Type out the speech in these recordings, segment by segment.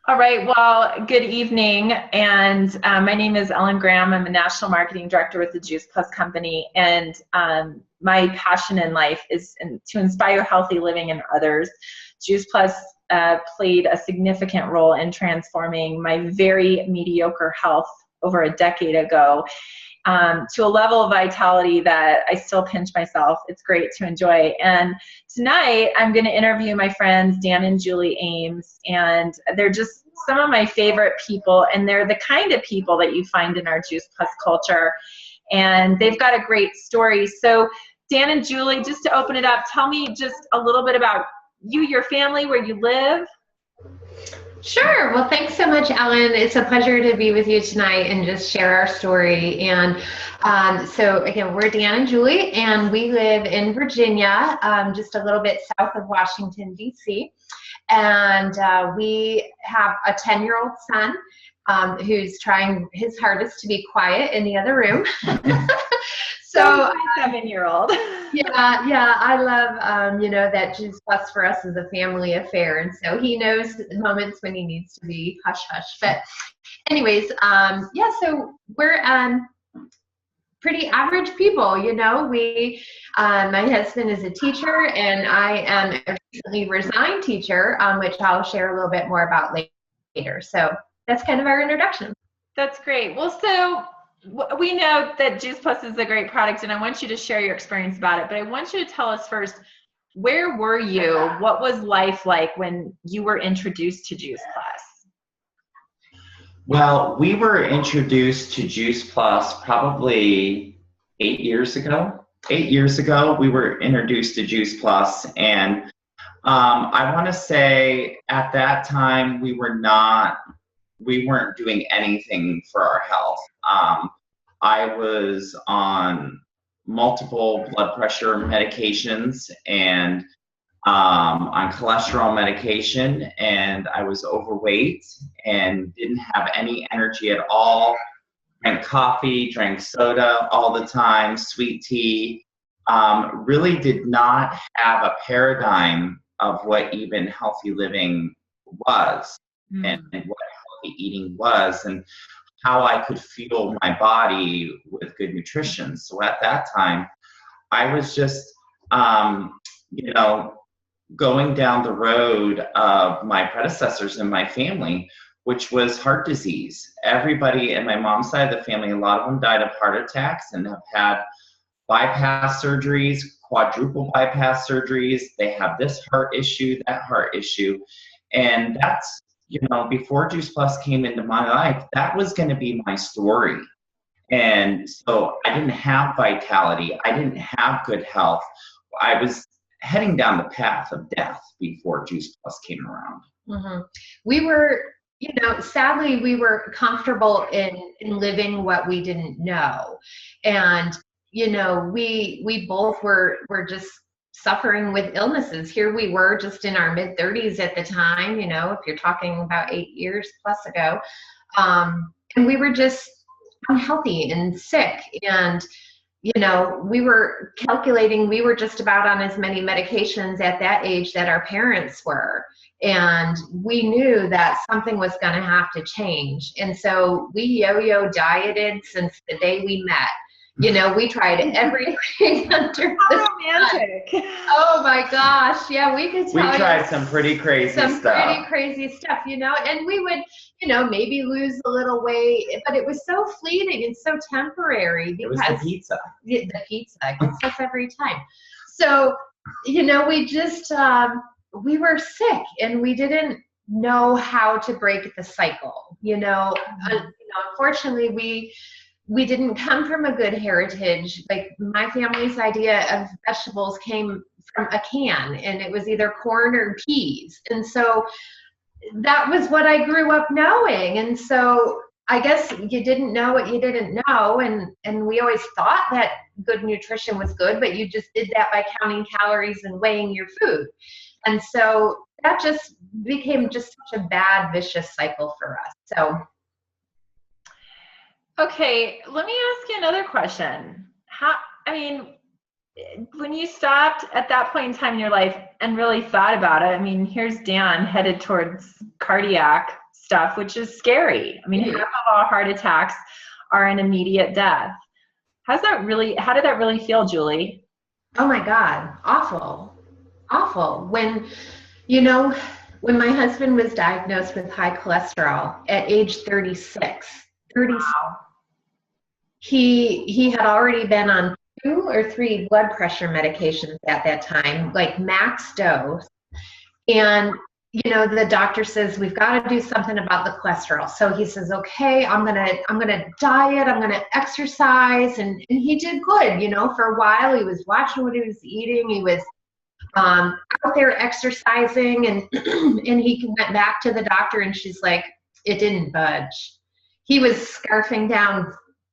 All right, well, good evening. And my name is Ellen Graham. I'm a national marketing director with the Juice Plus company. And my passion in life is to inspire healthy living in others. Juice Plus played a significant role in transforming my very mediocre health over a decade ago to a level of vitality that I still pinch myself. It's great to enjoy. And tonight I'm going to interview my friends Dan and Julie Ames, and they're just some of my favorite people, and they're the kind of people that you find in our Juice Plus culture, and they've got a great story. So Dan and Julie, just to open it up, tell me just a little bit about you, your family, where you live. Sure. Well, thanks so much, Ellen. It's a pleasure to be with you tonight and just share our story. And so again, we're Dan and Julie, and we live in Virginia, just a little bit south of Washington, D.C. And we have a 10-year-old son who's trying his hardest to be quiet in the other room. So 7-year-old. Yeah, I love, that Juice Plus for us is a family affair. And so he knows the moments when he needs to be hush hush. But anyways, so we're pretty average people, my husband is a teacher, and I am a recently resigned teacher, which I'll share a little bit more about later. So that's kind of our introduction. That's great. Well, so we know that Juice Plus is a great product, and I want you to share your experience about it, but I want you to tell us first, where were you? What was life like when you were introduced to Juice Plus? Well, we were introduced to Juice Plus probably 8 years ago. 8 years ago, we were introduced to Juice Plus, and I want to say at that time we weren't doing anything for our health. I was on multiple blood pressure medications and on cholesterol medication, and I was overweight and didn't have any energy at all. Drank coffee, drank soda all the time, sweet tea. Really did not have a paradigm of what even healthy living was and what healthy eating was, and how I could fuel my body with good nutrition. So at that time, I was just, going down the road of my predecessors in my family, which was heart disease. Everybody in my mom's side of the family, a lot of them died of heart attacks and have had bypass surgeries, quadruple bypass surgeries. They have this heart issue, that heart issue. And that's, before Juice Plus came into my life, that was going to be my story. And so I didn't have vitality. I didn't have good health. I was heading down the path of death before Juice Plus came around. Mm-hmm. We were, sadly, we were comfortable in living what we didn't know. And, we both were just suffering with illnesses. Here we were just in our mid-30s at the time, if you're talking about 8 years plus ago. And we were just unhealthy and sick. And, we were calculating, we were just about on as many medications at that age that our parents were. And we knew that something was going to have to change. And so we yo-yo dieted since the day we met. We tried everything under the romantic. sun. Oh my gosh. Yeah, we could tell we tried some pretty crazy stuff. And we would, maybe lose a little weight, but it was so fleeting and so temporary because it was the pizza. The pizza gets us every time. So, we just, we were sick and we didn't know how to break the cycle. Unfortunately, we didn't come from a good heritage. Like my family's idea of vegetables came from a can, and it was either corn or peas. And so that was what I grew up knowing. And so I guess you didn't know what you didn't know. And we always thought that good nutrition was good, but you just did that by counting calories and weighing your food. And so that just became just such a bad, vicious cycle for us. So. Okay, let me ask you another question. When you stopped at that point in time in your life and really thought about it, here's Dan headed towards cardiac stuff, which is scary. I mean, half of all heart attacks are an immediate death. How did that really feel, Julie? Oh my God, awful, awful. When my husband was diagnosed with high cholesterol at age 36, Wow. he had already been on 2 or 3 blood pressure medications at that time, like max dose. And, the doctor says, we've got to do something about the cholesterol. So he says, okay, I'm going to diet, I'm going to exercise. And he did good, for a while. He was watching what he was eating. He was out there exercising, and and he went back to the doctor, and she's like, it didn't budge. He was scarfing down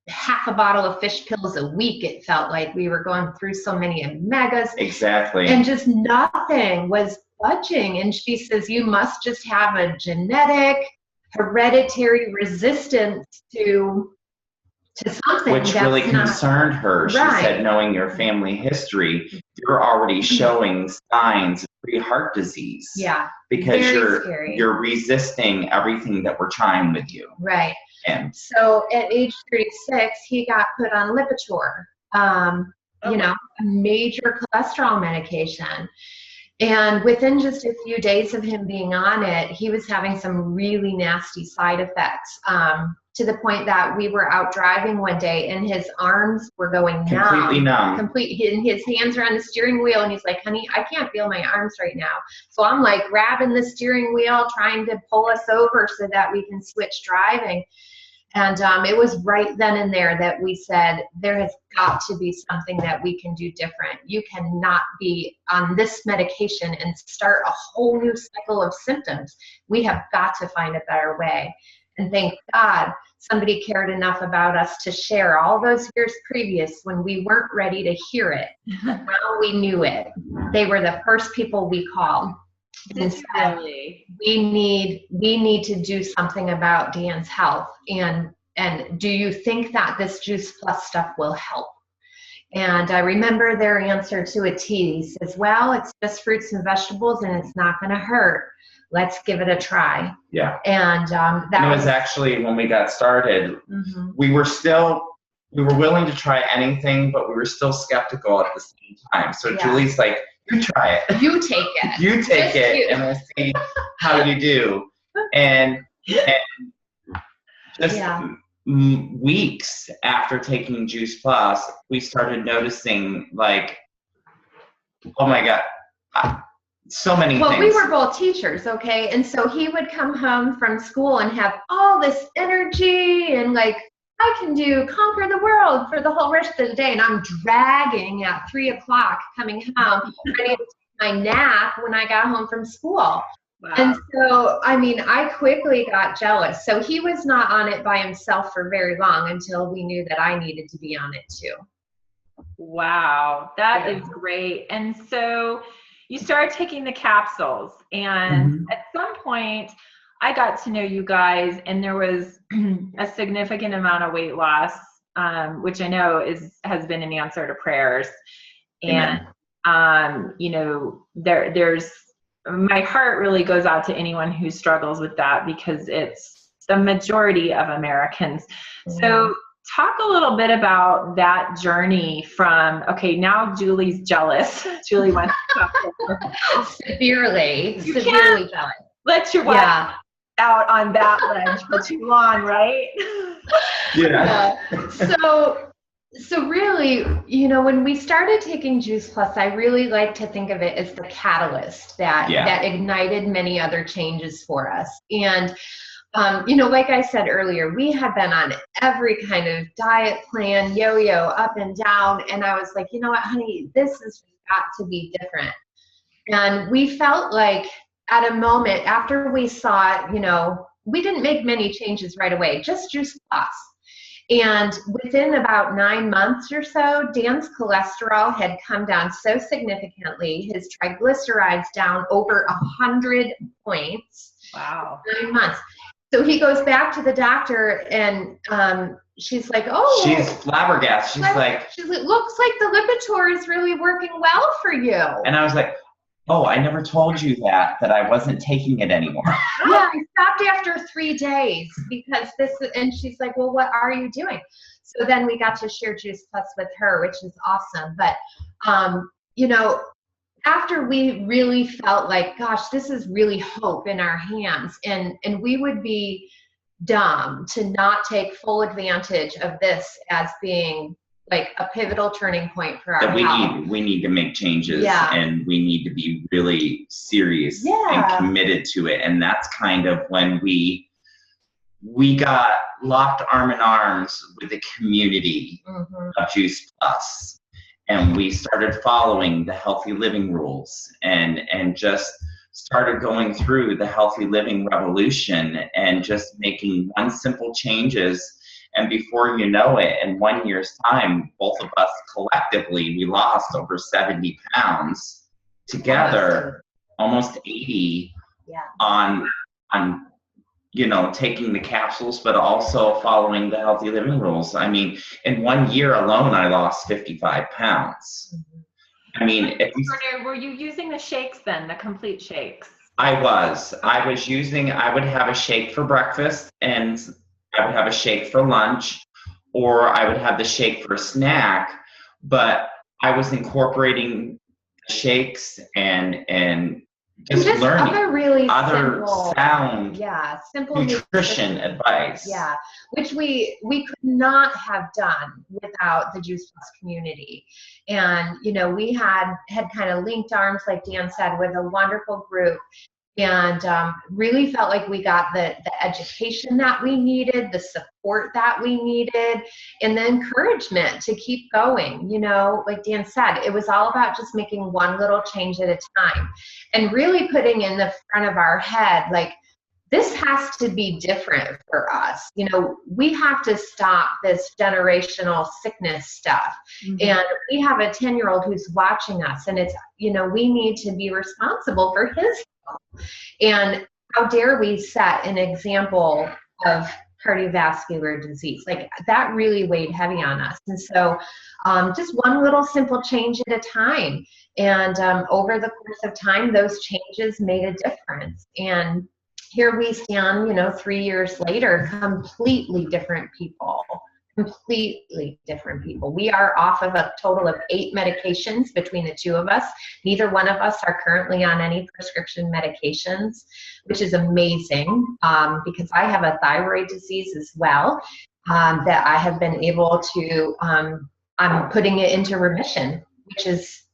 half a bottle of fish pills a week. It felt like we were going through so many omegas. Exactly. And just nothing was budging. And she says, you must just have a genetic, hereditary resistance to something. Which really concerned her. She Right. said, knowing your family history, you're already showing signs of pre-heart disease. Yeah. Because Very scary. you're resisting everything that we're trying with you. Right. And so at age 36, he got put on Lipitor, a major cholesterol medication. And within just a few days of him being on it, he was having some really nasty side effects, to the point that we were out driving one day and his arms were going completely numb. And his hands are on the steering wheel, and he's like, honey, I can't feel my arms right now. So I'm like grabbing the steering wheel, trying to pull us over so that we can switch driving. And it was right then and there that we said, there has got to be something that we can do different. You cannot be on this medication and start a whole new cycle of symptoms. We have got to find a better way. And thank God somebody cared enough about us to share all those years previous when we weren't ready to hear it. Now we knew it. They were the first people we called. And said, we need to do something about Dan's health. And do you think that this Juice Plus stuff will help? And I remember their answer to a T. He says, well, it's just fruits and vegetables and it's not going to hurt. Let's give it a try. Yeah. And that was actually when we got started. Mm-hmm. We were willing to try anything, but we were still skeptical at the same time. So Julie's like, you try it. You take it. You take it, and we'll see how you do. And just weeks after taking Juice Plus, we started noticing, like, oh my God, so many things. Well, we were both teachers, okay? And so he would come home from school and have all this energy and like, I can conquer the world for the whole rest of the day. And I'm dragging at 3 o'clock coming home, ready to take my nap when I got home from school. Wow. And so, I quickly got jealous. So he was not on it by himself for very long until we knew that I needed to be on it too. Wow, that is great. And so you started taking the capsules, and at some point I got to know you guys, and there was a significant amount of weight loss, which I know has been an answer to prayers. Amen. And there's my heart really goes out to anyone who struggles with that, because it's the majority of Americans. Mm-hmm. So talk a little bit about that journey from, okay, now Julie's jealous. Julie wants to talk severely jealous. Let your wife out on that ledge for too long, right? Yeah. So really, when we started taking Juice Plus, I really like to think of it as the catalyst that ignited many other changes for us. And like I said earlier, we had been on every kind of diet plan, yo-yo, up and down. And I was like, you know what, honey, this has got to be different. And we felt like at a moment after we saw it, we didn't make many changes right away, just Juice Plus. And within about 9 months or so, Dan's cholesterol had come down so significantly, his triglycerides down over 100 points. Wow. 9 months. So he goes back to the doctor, and she's like, oh. She's flabbergasted. She's like, looks like the Lipitor is really working well for you. And I was like, Oh, I never told you that I wasn't taking it anymore. Yeah, I stopped after 3 days because and she's like, well, what are you doing? So then we got to share Juice Plus with her, which is awesome. But, you know, after we really felt like, gosh, this is really hope in our hands, and we would be dumb to not take full advantage of this as being like a pivotal turning point for our That health. we need to make changes, Yeah. and we need to be really serious Yeah. and committed to it. And that's kind of when we got locked arm in arms with the community of Juice Plus, and we started following the healthy living rules, and just started going through the healthy living revolution, and just making one simple changes. And before you know it, in 1 year's time, both of us collectively, we lost over 70 pounds together, almost 80, on you know, taking the capsules, but also following the healthy living rules. I mean, in 1 year alone, I lost 55 pounds. I mean, Were you using the shakes then, the complete shakes? I would have a shake for breakfast, and I would have a shake for lunch, or I would have the shake for a snack, but I was incorporating shakes and just learning other really other simple, sound simple nutrition advice. Yeah, which we could not have done without the Juice Plus community. And, you know, we had kind of linked arms, like Dan said, with a wonderful group, and really felt like we got the education that we needed, the support that we needed, and the encouragement to keep going. You know, like Dan said, it was all about just making one little change at a time, and really putting in the front of our head, like, this has to be different for us. You know, we have to stop this generational sickness stuff. And we have a 10-year-old who's watching us, and it's, you know, we need to be responsible for his health. And how dare we set an example of cardiovascular disease? Like, that really weighed heavy on us. And so just one little simple change at a time. And over the course of time, those changes made a difference. And here we stand, you know, 3 years later, completely different people. We are off of a total of 8 medications between the two of us. Neither one of us are currently on any prescription medications, which is amazing, because I have a thyroid disease as well, that I have been able to, I'm putting it into remission, which is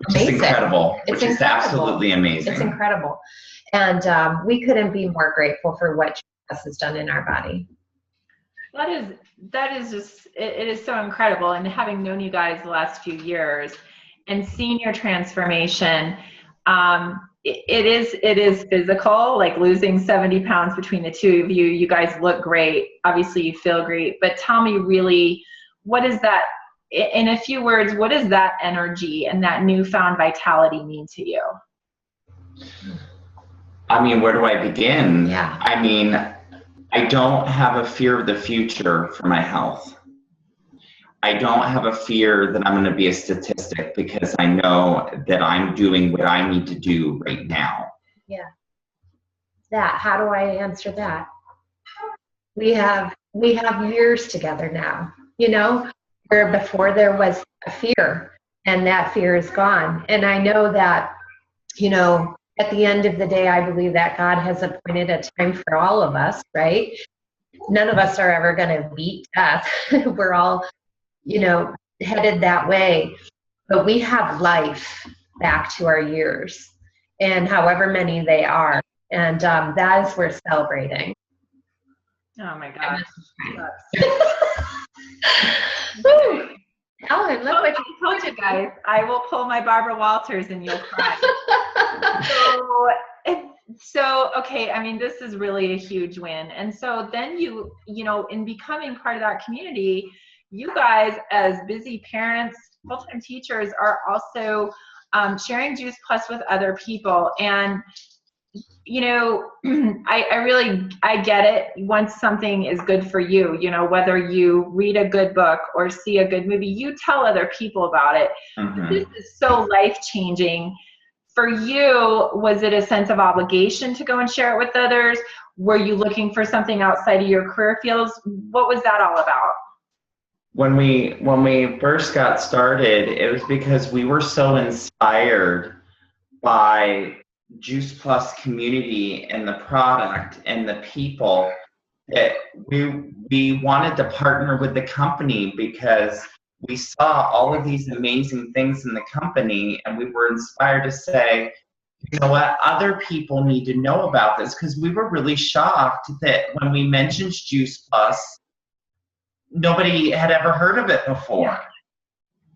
amazing. Incredible. It's which is absolutely amazing. It's incredible. And we couldn't be more grateful for what Jesus has done in our body. That is just, it is so incredible. And having known you guys the last few years and seeing your transformation, it is physical, like losing 70 pounds between the two of you. You guys look great. Obviously you feel great, but tell me really, what is that, in a few words, what does that energy and that newfound vitality mean to you? I mean, where do I begin? Yeah. I mean, I don't have a fear of the future for my health. I don't have a fear that I'm going to be a statistic, because I know that I'm doing what I need to do right now. Yeah. How do I answer that? We have years together now, you know, where before there was a fear, and that fear is gone. And I know that, you know, at the end of the day, I believe that God has appointed a time for all of us, right? None of us are ever going to beat death. We're all, you know, headed that way. But we have life back to our years, and however many they are. And that is worth celebrating. Oh my gosh. Ellen, look what I told you guys, I will pull my Barbara Walters and you'll cry. So, okay, I mean, this is really a huge win. And so then you know, in becoming part of that community, you guys as busy parents, full-time teachers are also sharing Juice Plus with other people. And, you know, I get it. Once something is good for you, you know, whether you read a good book or see a good movie, you tell other people about it. This is so life-changing for you, was it a sense of obligation to go and share it with others? Were you looking for something outside of your career fields? What was that all about? When we first got started, it was because we were so inspired by Juice Plus community and the product and the people that we wanted to partner with the company, because we saw all of these amazing things in the company, and we were inspired to say, you know what, other people need to know about this, because we were really shocked that when we mentioned Juice Plus, nobody had ever heard of it before. Yeah.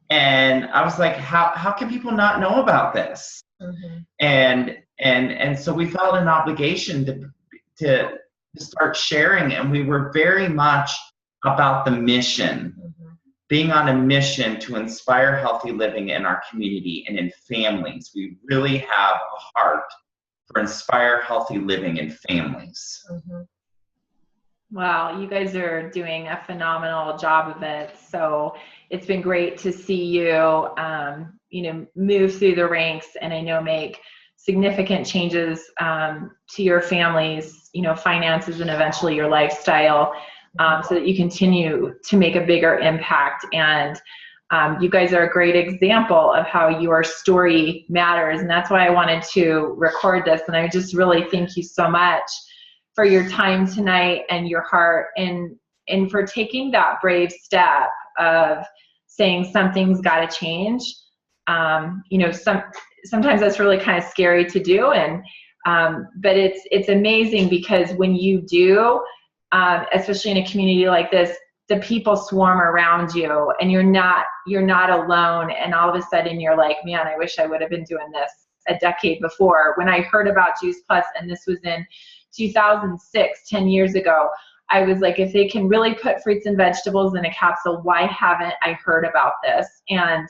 And I was like, how can people not know about this? Mm-hmm. And so we felt an obligation to start sharing, and we were very much about the mission, being on a mission to inspire healthy living in our community and in families. We really have a heart for inspire healthy living in families. Mm-hmm. Wow, you guys are doing a phenomenal job of it. So it's been great to see you, move through the ranks, and I know make significant changes to your family's, finances and eventually your lifestyle, so that you continue to make a bigger impact. And you guys are a great example of how your story matters. And that's why I wanted to record this. And I just really thank you so much for your time tonight and your heart, and for taking that brave step of saying something's got to change. Sometimes that's really kind of scary to do, and but it's amazing, because when you do, especially in a community like this, the people swarm around you, and you're not alone. And all of a sudden you're like, man, I wish I would have been doing this a decade before. When I heard about Juice Plus, and this was in 2006, 10 years ago, I was like, if they can really put fruits and vegetables in a capsule, why haven't I heard about this? And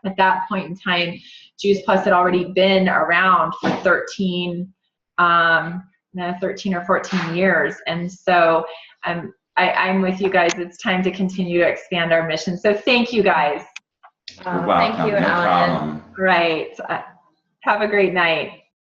at that point in time, Juice Plus had already been around for 13 or 14 years. And so I'm with you guys. It's time to continue to expand our mission. So thank you guys. You're welcome. Thank you, No Ellen. problem. Right. Have a great night.